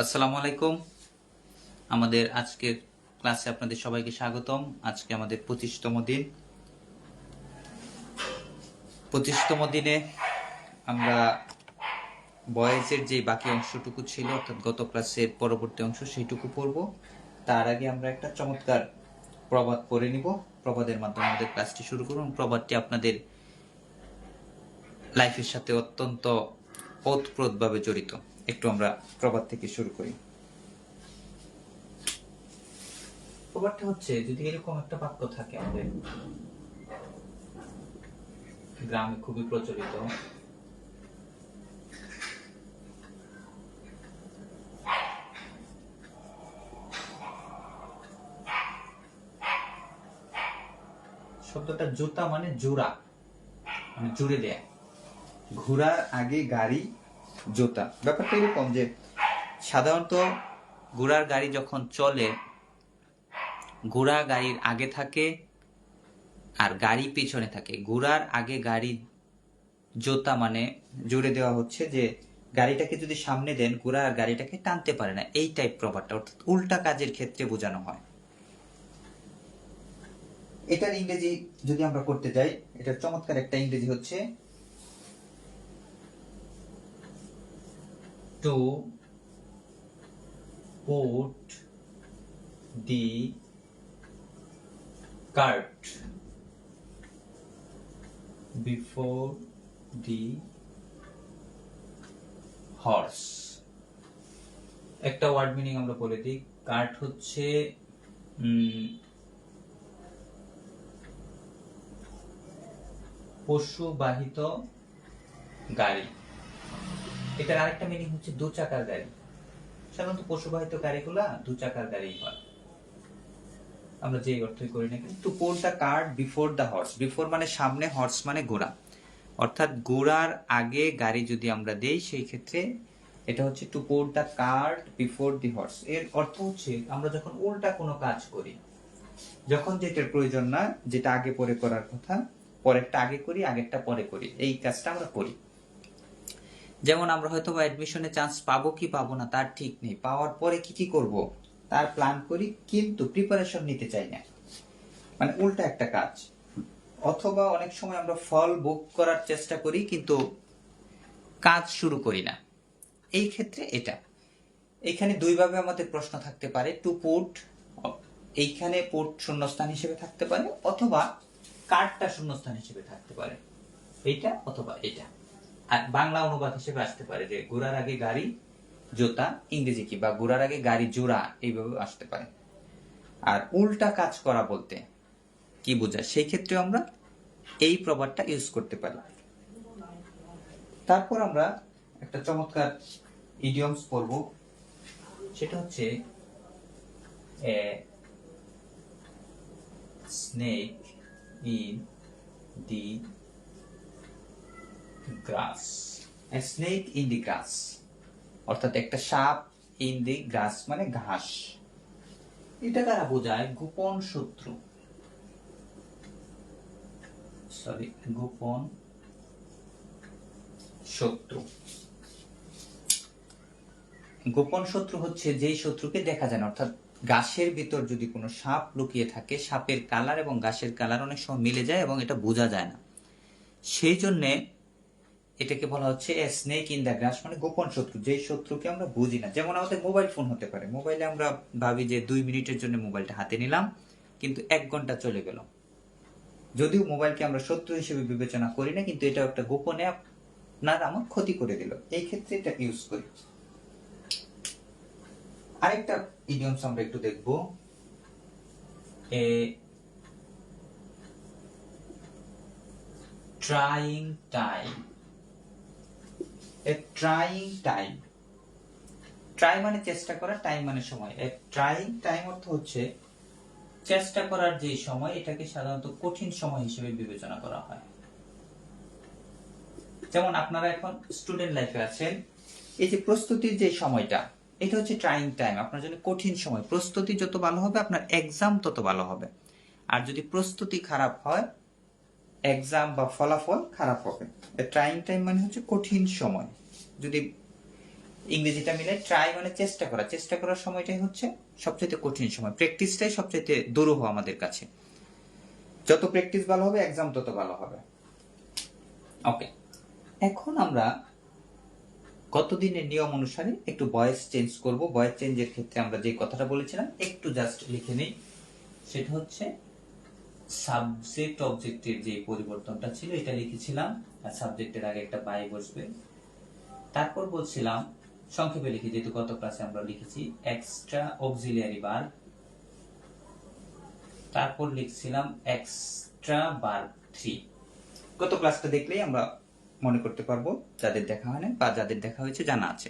আসসালামু আলাইকুম। আমাদের আজকের ক্লাসে আপনাদের সবাইকে স্বাগতম। আজকে আমাদের 25তম দিন। 25তম দিনে আমরা বয়েজের যে বাকি অংশটুকু ছিল, অর্থাৎ গত ক্লাসের পরবর্তী অংশ, সেইটুকু পড়ব। তার আগে আমরা একটা চমৎকার প্রবাদ পড়ে নিব। প্রবাদের মাধ্যমে আমাদের ক্লাসটি শুরু করব। প্রবাদটি আপনাদের লাইফের সাথে অত্যন্ত ওতপ্রোতভাবে জড়িত। একটু আমরা প্রবাদ থেকে শুরু করি। প্রবাদটা হচ্ছে, যদি এরকম একটা বাক্য থাকে, আমাদের গ্রামে খুবই প্রচলিত, শব্দটা জুতা মানে জোড়া, মানে জুড়ে দেয়া। ঘোড়ার আগে গাড়ি জোতা। ব্যাপারটা এরকম যে সাধারণত ঘোড়ার গাড়ি যখন চলে, ঘোড়া গাড়ির আগে থাকে আর গাড়ি পিছনে থাকে। ঘোড়ার আগে গাড়ি জোতা মানে জুড়ে দেওয়া হচ্ছে যে গাড়িটাকে যদি সামনে দেন, ঘোড়া আর গাড়িটাকে টানতে পারে না, এই টাইপ প্রবাদটা, অর্থাৎ উল্টা কাজের ক্ষেত্রে বোঝানো হয়। এটার ইংরেজি যদি আমরা করতে যাই, এটার চমৎকার একটা ইংরেজি হচ্ছে to put the cart before the horse। একটা ওয়ার্ড মিনিং আমরা বলে দিই। কার্ট হচ্ছে পশুবাহিত গাড়ি। এটার আরেকটা মিনিং হচ্ছে দু চাকার গাড়ি। সাধারণত পশুবাহিত গাড়িগুলা দু চাকার গাড়ি হয়, আমরা যে অর্থই করি না। কিন্তু put the cart before the horse, before মানে সামনে, হর্স মানে ঘোড়া, অর্থাৎ ঘোড়ার আগে গাড়ি যদি আমরা দেই, সেই ক্ষেত্রে এটা হচ্ছে to put the cart before the horse. এর অর্থ হচ্ছে আমরা যখন উল্টা কোনো কাজ করি, যখন যেটার প্রয়োজন না, যেটা আগে পরে করার কথা, পরেরটা আগে করি, আগেরটা পরে করি, এই কাজটা আমরা করি। যেমন আমরা হয়তো বা অ্যাডমিশনে চান্স পাবো কি পাবো না তার ঠিক নেই, পাওয়ার পরে কি কি করব তার প্ল্যান করি, কিন্তু প্রিপারেশন নিতে চাই না, মানে উল্টা একটা কাজ। অথবা অনেক সময় আমরা ফল ভোগ করার চেষ্টা করি কিন্তু কাজ শুরু করি না। এই ক্ষেত্রে এটা, এখানে দুইভাবে আমাদের প্রশ্ন থাকতে পারে। টু পুট, এইখানে পুট শূন্যস্থান হিসেবে থাকতে পারে, অথবা কার্ডটা শূন্যস্থান হিসেবে থাকতে পারে, এইটা অথবা এটা। আর বাংলা অনুবাদ হিসেবে আসতে পারে যে ঘোড়ার আগে গাড়ি জোতা, ইংরেজি কি, বা ঘোড়ার আগে গাড়ি জোড়া, এইভাবে আসতে পারে। আর উল্টা কাজ করা বলতে কি বোঝায়, সেই ক্ষেত্রে আমরা এই প্রবাদটা ইউজ করতে পারি। তারপর আমরা একটা চমৎকার ইডিয়মস পড়ব, সেটা হচ্ছে snake in the grass. Snake in the grass, অর্থাৎ একটা সাপ ইন দি গ্রাস মানে ঘাস। এটা দ্বারা বোঝায় গোপন শত্রু, গোপন শত্রু। গোপন শত্রু হচ্ছে যেই শত্রুকে দেখা যায় না, অর্থাৎ গাছের ভিতর যদি কোনো সাপ লুকিয়ে থাকে, সাপের কালার এবং গাছের কালার অনেক সময় মিলে যায় এবং এটা বোঝা যায় না, সেই জন্যে এটাকে বলা হচ্ছে স্নেক ইন দ্য গ্রাস, মানে গোপন শত্রু, যেই শত্রুকে আমরা বুঝি না। যেমন আমাদের মোবাইল ফোন হতে পারে, মোবাইলে আমরা ভাবি যে 2 মিনিটের জন্য মোবাইলটা হাতে নিলাম, কিন্তু 1 ঘন্টা চলে গেল। যদিও মোবাইলকে আমরা শত্রু হিসেবে বিবেচনা করি না, কিন্তু এটা একটা গোপনে আপনার আমার ক্ষতি করে দিল, এই ক্ষেত্রে এটা ইউজ করি। আরেকটা ইডিয়মস আমরা একটু দেখব, এ ট্রাইং টাইম। এ ট্রাইং টাইম, ট্রাই মানে চেষ্টা করা, টাইম মানে সময়। এ ট্রাইং টাইম অর্থ হচ্ছে চেষ্টা করার যে সময়, এটাকে সাধারণত কঠিন সময় হিসেবে বিবেচনা করা হয়। যেমন আপনারা এখন স্টুডেন্ট লাইফে আছেন, এই যে প্রস্তুতির যে সময়টা, এটা হচ্ছে ট্রাইং টাইম, আপনার জন্য কঠিন সময়। প্রস্তুতি যত ভালো হবে, আপনার এক্সাম তত ভালো হবে। আর যদি প্রস্তুতি খারাপ হয়, এক্সাম বা ফলাফল খারাপ হবে। ট্রাইং টাইম মানে হচ্ছে কঠিন সময়। যদি ইংরেজিটা মিলে ট্রাই মানে চেষ্টা করা, চেষ্টা করার সময়টাই হচ্ছে সবচেয়ে কঠিন সময়, প্র্যাকটিসটাই সবচেয়ে দুরূহ আমাদের কাছে। যত প্র্যাকটিস ভালো হবে এক্সাম তত ভালো হবে। ওকে, এখন আমরা কতদিনের নিয়ম অনুসারে একটু ভয়েস চেঞ্জ করব। ভয়েস চেঞ্জের ক্ষেত্রে আমরা যে কথাটা বলেছিলাম একটু জাস্ট লিখে নেই, সেটা হচ্ছে সাবজেক্ট অবজেক্টের যে পরিবর্তনটা ছিল এটা লিখেছিলাম, আর সাবজেক্টের আগে একটা বাই বসবে। তারপর বলছিলাম সংক্ষেপে লিখি, যেহেতু গত ক্লাসে আমরা লিখেছি এক্সট্রা অক্সিলিয়ারি ভার্ব, তারপর লিখছিলাম এক্সট্রা ভার্ব 3। গত ক্লাসটা দেখলেই আমরা মনে করতে পারবো, যাদের দেখা হয় না বা যাদের দেখা হয়েছে জানা আছে।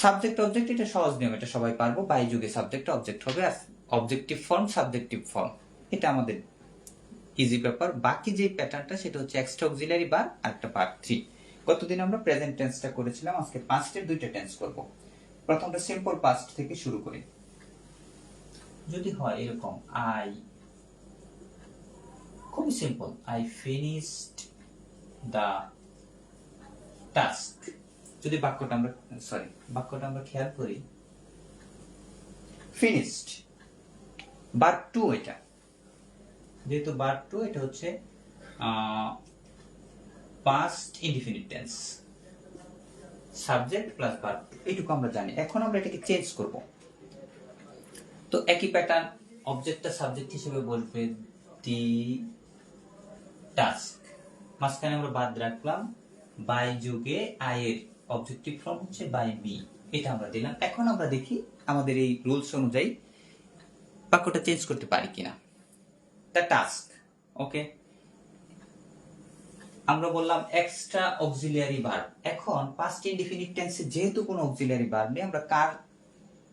সাবজেক্ট অবজেক্ট এটা সহজ নিয়ম, এটা সবাই পারবো। বাই যুগে সাবজেক্ট অবজেক্ট হবে, আর অবজেক্টিভ ফর্ম সাবজেক্টিভ ফর্ম, এটা আমাদের ইজি ব্যাপার। বাকি যে প্যাটার্নটা সেটা হচ্ছে এক্সট্রা অক্সিলারি ভার্ব আর একটা ভার্ব 3। গতদিন আমরা প্রেজেন্ট টেন্সটা করেছিলাম, আজকে পাস্টের দুইটা টেন্স করব। প্রথমটা সিম্পল পাস্ট থেকে শুরু করি। যদি হয় এরকম আই, খুবই simple, I finished the task. যদি বাক্যটা আমরা খেয়াল করি, ফিনিশড ভার্ব 2, এটা যেহেতু ভার্ব 2 এটা হচ্ছে past indefinite tense, subject plus verb 2, এইটুকু আমরা জানি। এখন আমরা এটাকে চেঞ্জ করব। তো একই প্যাটার্ন, অবজেক্টটা সাবজেক্ট হিসেবে বলবে দি টাস্ক, মাঝখানে আমরা বাদ রাখলাম বাই যুগে আই এর অবজেক্টিভ ফর্ম হচ্ছে বাই মি, এটা আমরা দিলাম। এখন আমরা দেখি আমাদের এই রুলস অনুযায়ী বাক্যটা চেঞ্জ করতে পারি কিনা। দ্য টাস্ক, ওকে, আমরা বললাম এক্সট্রা অক্সিলিয়ারি ভার্ব। এখন পাস্ট ইনডিফিনিট টেন্সে যেহেতু কোনো অক্সিলিয়ারি ভার্ব নেই, আমরা কার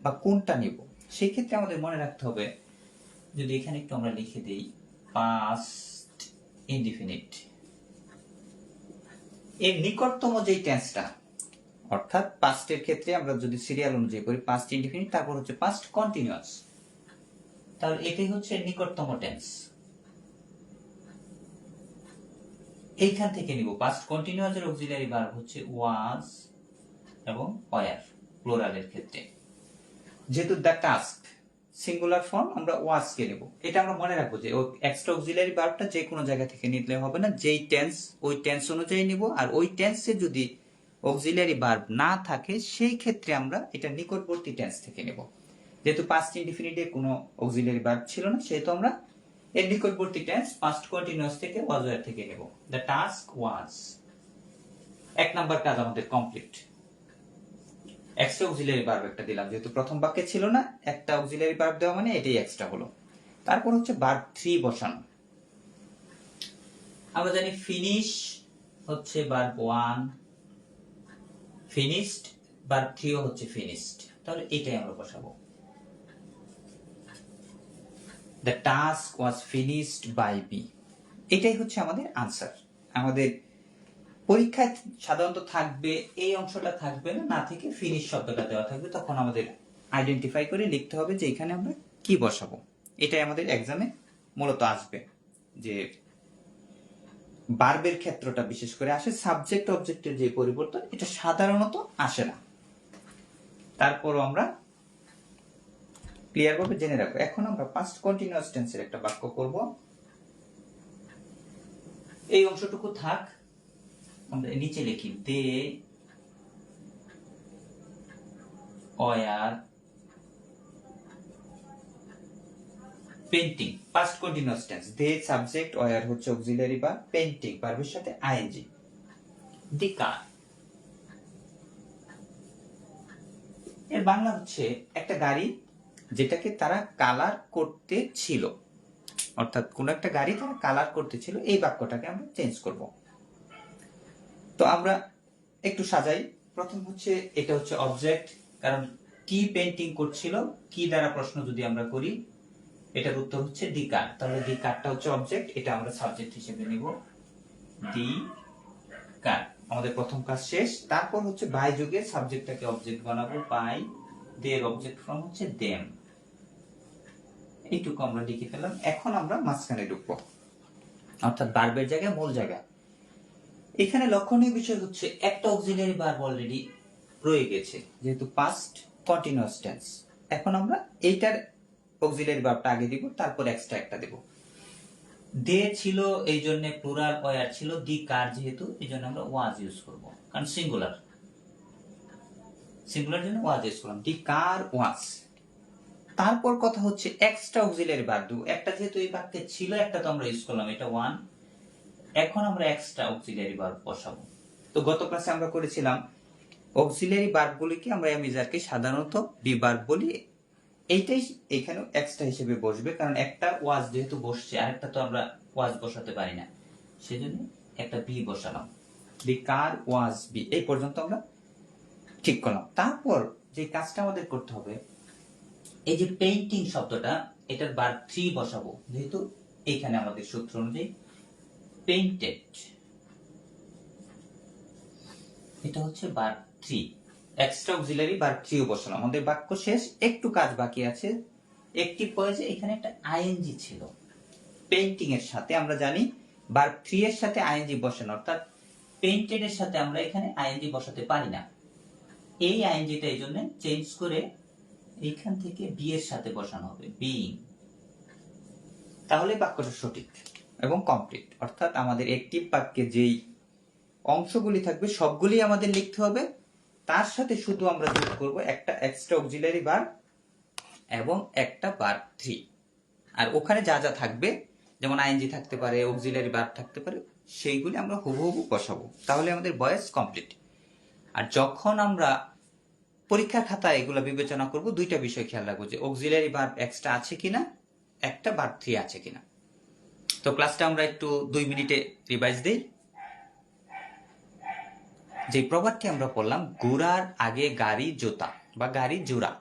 বা কোনটা নিব সেই ক্ষেত্রে আমাদের মনে রাখতে হবে, যদি এখানে একটু আমরা লিখে দেই পাস্ট ইনডিফিনিট, এর নিকটতম যেই টেন্সটা, অর্থাৎ পাস্টের ক্ষেত্রে আমরা যদি সিরিয়াল অনুযায়ী করি পাস্ট ইনডিফিনিট, তারপর হচ্ছে পাস্ট কন্টিনিউয়াস, তাহলে এটাই হচ্ছে নিকটতম টেন্স। এইখান থেকে নিব পাস্ট কন্টিনিউয়াস এর অক্সিলিয়ারি ভার্ব হচ্ছে ওয়াজ এবং ওয়ার প্লুরালের ক্ষেত্রে। যেহেতু দ্য টাস্ক সিঙ্গুলার ফর্ম, আমরা ওয়াজ কে নেব। এটা আমরা মনে রাখবো যে এক্সট্রা অক্সিলিয়ারি ভার্বটা যে কোনো জায়গা থেকে নিলে হবে না, যেই টেন্স ওই টেন্স অনুযায়ী নিব। আর ওই টেন্সে যদি অক্সিলিয়ারি ভার্ব না থাকে সেই ক্ষেত্রে আমরা এটা নিকটবর্তী টেন্স থেকে নেব। যেহেতু পাস্ট ইনডিফিনিটে কোনো অক্সিলিয়ারি ভার্ব ছিল না, সেহেতু আমরা এর নিকটবর্তী টেন্স পাস্ট কন্টিনিউয়াস থেকে ওয়াজ ওয়ার থেকে নেব। দ্য টাস্ক ওয়াজ, এক নাম্বার কাজ আমাদের কমপ্লিট। এক্সট্রা অক্সিলিয়ারি ভার্ব একটা দিলাম, যেহেতু প্রথম বাক্যে ছিল না, একটা অক্সিলিয়ারি ভার্ব দেওয়া মানে এটাই এক্সট্রা হলো। তারপর হচ্ছে ভার্ব 3 বসানো। আমরা জানি ফিনিশ হচ্ছে ভার্ব 1, ফিনিশড ভার্ব 3 হচ্ছে ফিনিশড, তাহলে এটাই আমরা বসাবো। The task was finished by B, এটাই হচ্ছে আমাদের আনসার। আমাদের পরীক্ষায় সাধারণত থাকবে এই অংশটা থাকবে না, না থেকে ফিনিশ শব্দটা দেওয়া থাকবে, তখন আমাদের আইডেন্টিফাই করে লিখতে হবে যে এখানে আমরা কি বসাবো। এটাই আমাদের এক্সামে মূলত আসবে, যে ভার্বের ক্ষেত্রটা বিশেষ করে আসে, সাবজেক্ট অবজেক্টের যে পরিবর্তন এটা সাধারণত আসে না। তারপরও আমরা ক্লিয়ার ভাবে জেনে রাখবো। এখন আমরা পাস্ট কন্টিনিউয়াস টেন্সের একটা বাক্য করব। এই অংশটুকু থাক, আমরা নিচে লিখি they were painting, past continuous tense. They subject, were হচ্ছে অক্সিলিয়ারি ভার্ব, পেইন্টিং ভার্বের সাথে আইএনজি। দি কার, এর বাংলা হচ্ছে একটা গাড়ি যেটাকে তারা কালার করতে ছিল, অর্থাৎ কোন একটা গাড়ি তারা কালার করতে ছিল, এই বাক্যটাকে আমরা চেঞ্জ করব। তো আমরা একটু সাজাই। প্রথম হচ্ছে এটা হচ্ছে অবজেক্ট, কারণ কি পেইন্টিং করছিল, কি দ্বারা প্রশ্ন যদি আমরা করি, এটার উত্তর হচ্ছে দি কার, তাহলে দি কারটা হচ্ছে অবজেক্ট, এটা আমরা সাবজেক্ট হিসেবে নিব। দি কার, আমাদের প্রথম কাজ শেষ। তারপর হচ্ছে বাই যুগে সাবজেক্টটাকে অবজেক্ট বানাবো, বাই, দের অবজেক্ট ফর্ম হচ্ছে দেম, এইটুকু আমরা লিখে ফেললাম। এখন আমরা মাঝখানে ঢুকবো, অর্থাৎ ভার্বের জায়গায় মূল জায়গা। এখানে লক্ষণীয় বিষয় হচ্ছে একটা অক্সিলারি ভার্ব অলরেডি রয়ে গেছে, যেহেতু পাস্ট কন্টিনিউয়াস টেন্স। এখন আমরা এইটার অক্সিলারি ভার্বটা আগে দিব, তারপর এক্সট্রা একটা দেব। দে ছিল এই জন্য প্লুরাল, ওয়ার ছিল, দি কার যেহেতু এই জন্য আমরা ওয়াজ ইউজ করব, কারণ সিঙ্গুলার জন্য ওয়াজ ইউজ করলাম, দি কার ওয়াজ। তারপর কথা হচ্ছে এক্সট্রা অক্সিলারি ভার্ব দেব। একটা যেহেতু এই বাক্যে ছিল, একটা তো আমরা ইউজ করলাম, এটা ওয়ান। এখন আমরা এক্সট্রা অক্সিলারি ভার্ব বসাবো। তো গত ক্লাসে আমরা করেছিলাম অক্সিলারি ভার্বগুলিকে আমরা এমিজারকে সাধারণত বি ভার্ব বলি। এইটাই এখানে এক্সট্রা হিসেবে বসবে, কারণ একটা ওয়াজ যেহেতু বসছে, আরেকটা তো আমরা ওয়াজ বসাতে পারি না, সেজন্য একটা বি বসালাম। দি কার ওয়াজ বি, এই পর্যন্ত আমরা ঠিক করলাম। তারপর যে কাজটা আমাদের করতে হবে, এই যে পেইন্টিং শব্দটা, এটার ভার্ব 3 বসাবো, যেহেতু এইখানে আমাদের সূত্র অনুযায়ী পেইন্টেড, এটা হচ্ছে ভার্ব 3। এক্সট্রা অক্সিলারি ভার্ব 3 বসালাম। আমাদের বাক্য শেষ, একটু কাজ বাকি আছে। একটি পয়েজে এখানে একটা আইএনজি ছিল পেইন্টিং এর সাথে, আমরা জানি ভার্ব 3 এর সাথে আইএনজি বসানো, অর্থাৎ পেইন্টেড এর সাথে আমরা এখানে আইএনজি বসাতে পারি না। এই আইএনজিটা এই জন্য চেঞ্জ করে এইখান থেকে বি এর সাথে বসানো হবে, বিইং। তাহলে বাক্যটা সঠিক এবং কমপ্লিট। অর্থাৎ আমাদের অ্যাকটিভ বাক্যে যেই অংশগুলি থাকবে সবগুলি আমাদের লিখতে হবে, তার সাথে শুধু আমরা যোগ করব একটা এক্সট্রা অক্সিলারি ভার্ব এবং একটা ভার্ব 3। আর ওখানে যা যা থাকবে, যেমন আইএনজি থাকতে পারে, অক্সিলারি ভার্ব থাকতে পারে, সেইগুলি আমরা হুবহু বসাবো। তাহলে আমাদের ভয়েস কমপ্লিট। আর যখন আমরা পরীক্ষার খাতায় এগুলো বিবেচনা করব, দুইটা বিষয় খেয়াল রাখবো, যে অক্সিলারি ভার্ব এক্সট্রা আছে কিনা, একটা ভার্ব 3 আছে কিনা। তো ক্লাসটা আমরা একটু 2 মিনিটে রিভাইজ দেই। যে প্রবাদটি আমরা পড়লাম, ঘোড়ার আগে গাড়ি জোতা বা গাড়ি জোড়া,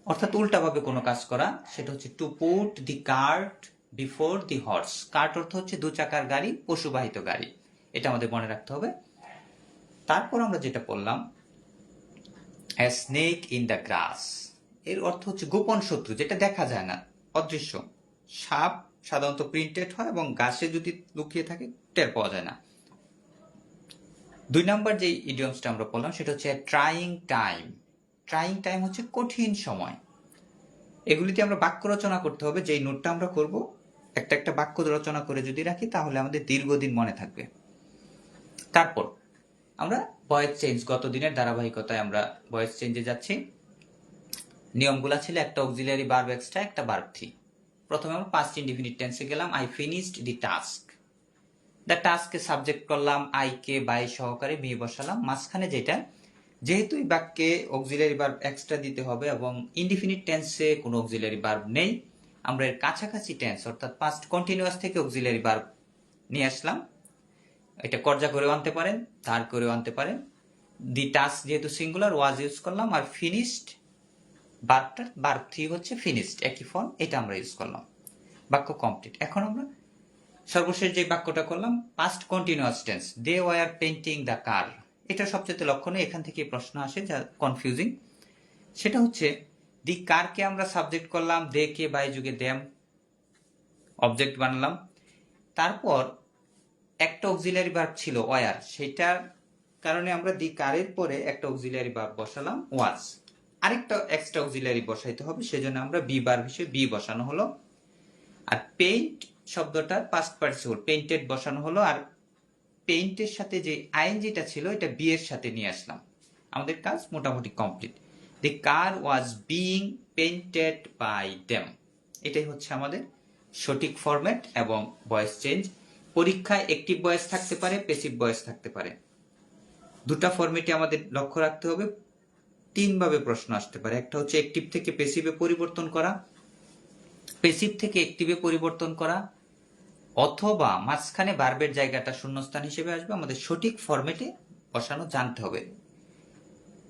অর্থাৎ উল্টাভাবে কোনো কাজ করা, সেটা হচ্ছে to put the cart before the horse. Cart অর্থ হচ্ছে 2 চাকার গাড়ি, পশুবাহিত গাড়ি, এটা আমাদের মনে রাখতে হবে। তারপর আমরা যেটা পড়লাম, a snake in the grass, এর অর্থ হচ্ছে গোপন শত্রু, যেটা দেখা যায় না, অদৃশ্য। সাপ সাধারণত প্রিন্টেড হয় এবং গাছে যদি লুকিয়ে থাকে টের পাওয়া যায় না। 2 নম্বর যে ইডিয়মসটা আমরা পড়লাম, সেটা হচ্ছে ট্রাইং টাইম। ট্রাইং টাইম হচ্ছে কঠিন সময়। এগুলিতে আমরা বাক্য রচনা করতে হবে। যেই নোটটা আমরা করব, একটা একটা বাক্য রচনা করে যদি রাখি, তাহলে আমাদের দীর্ঘদিন মনে থাকবে। তারপর আমরা ভয়েস চেঞ্জ, গত দিনের ধারাবাহিকতায় আমরা ভয়েস চেঞ্জে যাচ্ছি। নিয়মগুলা ছিল একটা অক্সিলারি ভার্ব এক্সট্রা, একটা ভার্ব 3। প্রথমে আমরা পাস্ট ইনডিফিনিট টেন্সে গেলাম, I finished the task. The টাস্কে সাবজেক্ট করলাম, আই কে বাই সহকারে মি বসালাম। মাঝখানে যেটা, যেহেতু এই বাক্যে অক্সিলারি ভার্ব এক্সট্রা দিতে হবে এবং ইনডিফিনিট টেন্সে কোনো অক্সিলারি ভার্ব নেই, আমরা এর কাছাকাছি টেন্স অর্থাৎ পাস্ট কন্টিনিউয়াস থেকে অক্সিলারি ভার্ব নিয়ে আসলাম। এটা কর্জা করেও আনতে পারেন, ধার করেও আনতে পারেন। দি টাস্ক যেহেতু সিঙ্গুলার, ওয়াজ ইউজ করলাম। আর ফিনিশড ভার্বটা, ভার্ব 3 হচ্ছে ফিনিশড, একই ফর্ম, এটা আমরা ইউজ করলাম। বাক্য কমপ্লিট। এখন আমরা সর্বশেষ যে বাক্যটা করলাম, past continuous tense, they were painting the car. এটা সবচেয়ে লক্ষণীয়, এখান থেকে প্রশ্ন আসে যা কনফিউজিং। সেটা হচ্ছে দি কারকে আমরা সাবজেক্ট করলাম, দে কে বাই যুগে দেম অবজেক্ট বানালাম। তারপর একটা অক্সিলারি ভার্ব ছিল ওয়ার, সেটার কারণে আমরা দি কারের পরে একটা অক্সিলারি ভার্ব বসালাম ওয়াজ। আরেকটা এক্সট্রা অক্সিলারি বসাইতে হবে, সেজন্য আমরা বি ভার্ব হিসেবে বি বসানো হলো। আর পেইন্ট শব্দটার পাস্ট পার্টিসিপল পেইন্টেড বসানো হলো। আর পেইন্টের সাথে যে আইএনজিটা ছিল, এটা বি এর সাথে নিয়ে আসলাম। আমাদের কাজ মোটামুটি complete. The car was being painted by them, এটাই হচ্ছে আমাদের সঠিক ফরম্যাট এবং ভয়েস চেঞ্জ। পরীক্ষায় অ্যাক্টিভ ভয়েস থাকতে পারে, প্যাসিভ ভয়েস থাকতে পারে। দুটা ফরম্যাটে আমাদের লক্ষ্য রাখতে হবে। 3 ভাবে প্রশ্ন আসতে পারে। একটা হচ্ছে অ্যাক্টিভ থেকে প্যাসিভে পরিবর্তন করা, প্যাসিভ থেকে অ্যাক্টিভে পরিবর্তন করা, অথবা মাঝখানে ভার্বের জায়গাটা শূন্যস্থান হিসেবে আসবে। আমাদের সঠিক ফরম্যাটে বসানো জানতে হবে।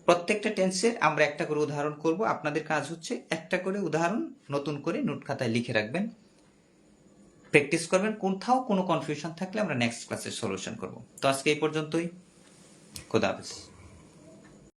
প্রত্যেকটা টেন্সের আমরা একটা করে উদাহরণ করব। আপনাদের কাজ হচ্ছে একটা করে উদাহরণ নতুন করে নোট খাতায় লিখে রাখবেন, প্র্যাকটিস করবেন। কোথাও কোনো কনফিউশন থাকলে আমরা নেক্সট ক্লাসে সলিউশন করব। তো আজকে এই পর্যন্তই। খোদা হাফেজ।